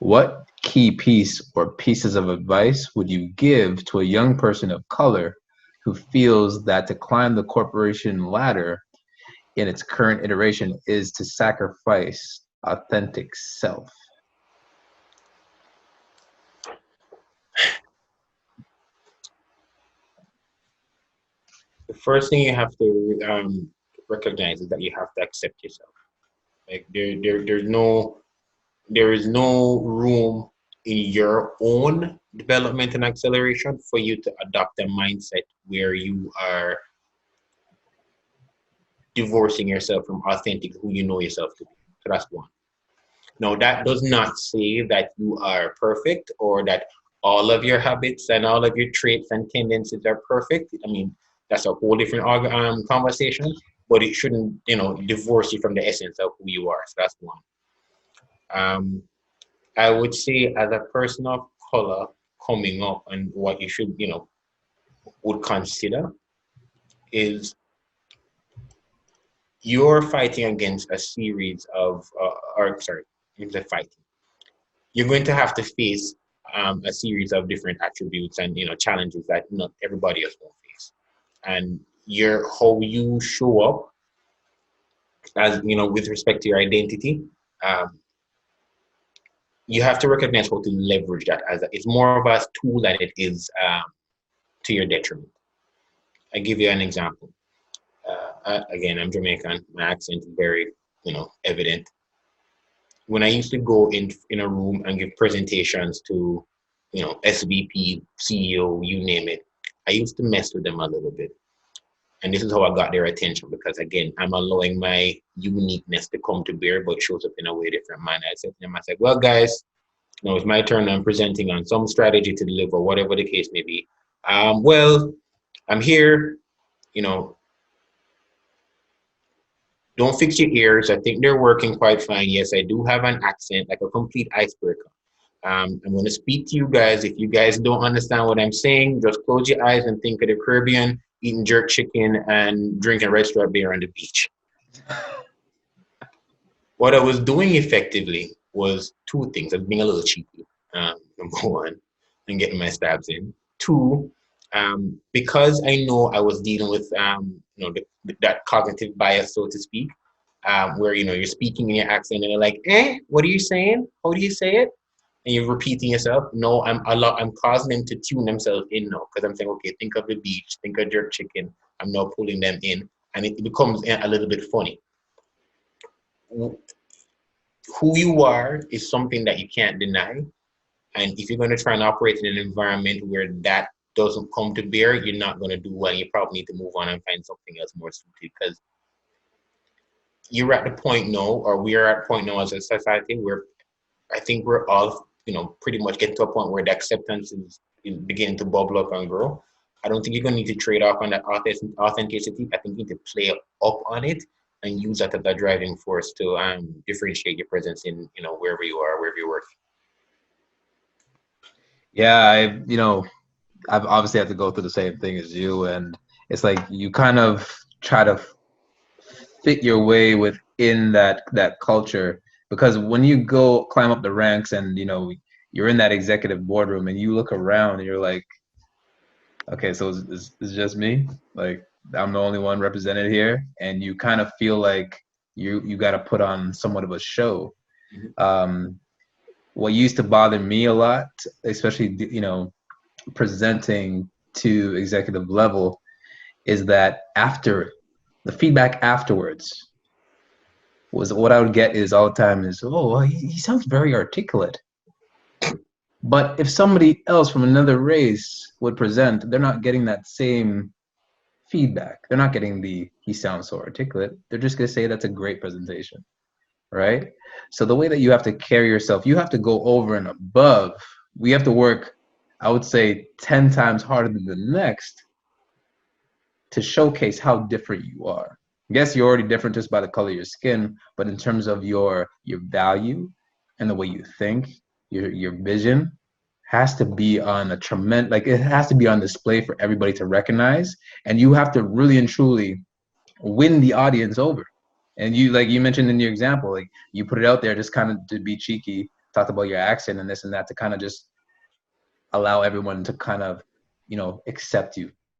What key piece or pieces of advice would you give to a young person of color who feels that to climb the corporation ladder in its current iteration is to sacrifice authentic self? The first thing you have to recognize is that you have to accept yourself. Like there is no room in your own development and acceleration for you to adopt a mindset where you are divorcing yourself from authentic who you know yourself to be. So that's one. Now, that does not say that you are perfect or that all of your habits and all of your traits and tendencies are perfect. I mean, that's a whole different conversation, but it shouldn't, divorce you from the essence of who you are. So that's one. Um, I would say as a person of color coming up and what you should, would consider is you're fighting against a series of, or sorry, it's a fighting. You're going to have to face a series of different attributes and challenges that not everybody else will face. And your how you show up as with respect to your identity, um, you have to recognize how to leverage that it's more of a tool than it is to your detriment. I give you an example. Again, I'm Jamaican. My accent is very evident. When I used to go in a room and give presentations to, SVP, CEO, you name it, I used to mess with them a little bit. And this is how I got their attention because again, I'm allowing my uniqueness to come to bear, but it shows up in a way different manner. I said to them, I said, well, guys, it's my turn. I'm presenting on some strategy to deliver, whatever the case may be. Well, I'm here, you know, don't fix your ears. I think they're working quite fine. Yes, I do have an accent, like a complete icebreaker. I'm going to speak to you guys. If you guys don't understand what I'm saying, just close your eyes and think of the Caribbean, eating jerk chicken and drinking red stripe beer on the beach. What I was doing effectively was two things. I was being a little cheeky, number one, and getting my stabs in. Two, because I know I was dealing with that cognitive bias, so to speak, where you're speaking in your accent and they're like, what are you saying? How do you say it? And you're repeating yourself. No, I'm causing them to tune themselves in now because I'm saying, okay, think of the beach, think of jerk chicken. I'm now pulling them in, and it becomes a little bit funny. Who you are is something that you can't deny. And if you're going to try and operate in an environment where that doesn't come to bear, you're not going to do well. You probably need to move on and find something else more suited because you're at the point now, or we are at a point now as a society where I think we're all, pretty much getting to a point where the acceptance is beginning to bubble up and grow. I don't think you're going to need to trade off on that authenticity. I think you need to play up on it and use that as a driving force to differentiate your presence in, wherever you are, wherever you're working. Yeah, I've obviously had to go through the same thing as you, and it's like you kind of try to fit your way within that culture because when you go climb up the ranks and you're in that executive boardroom and you look around and you're like, okay, so it's just me, like I'm the only one represented here, and you kind of feel like you got to put on somewhat of a show. um what used to bother me a lot, especially presenting to executive level, is that after the feedback afterwards was what I would get is all the time is, oh, well, he sounds very articulate. But if somebody else from another race would present, they're not getting that same feedback. They're not getting the he sounds so articulate. They're just going to say that's a great presentation, right? So the way that you have to carry yourself, you have to go over and above. We have to work, I would say, 10 times harder than the next to showcase how different you are. I guess you're already different just by the color of your skin, but in terms of your value and the way you think, your vision has to be on a tremendous, like it has to be on display for everybody to recognize, and you have to really and truly win the audience over. And you, like you mentioned in your example, like you put it out there just kind of to be cheeky talked about your accent and this and that to kind of just allow everyone to kind of, accept you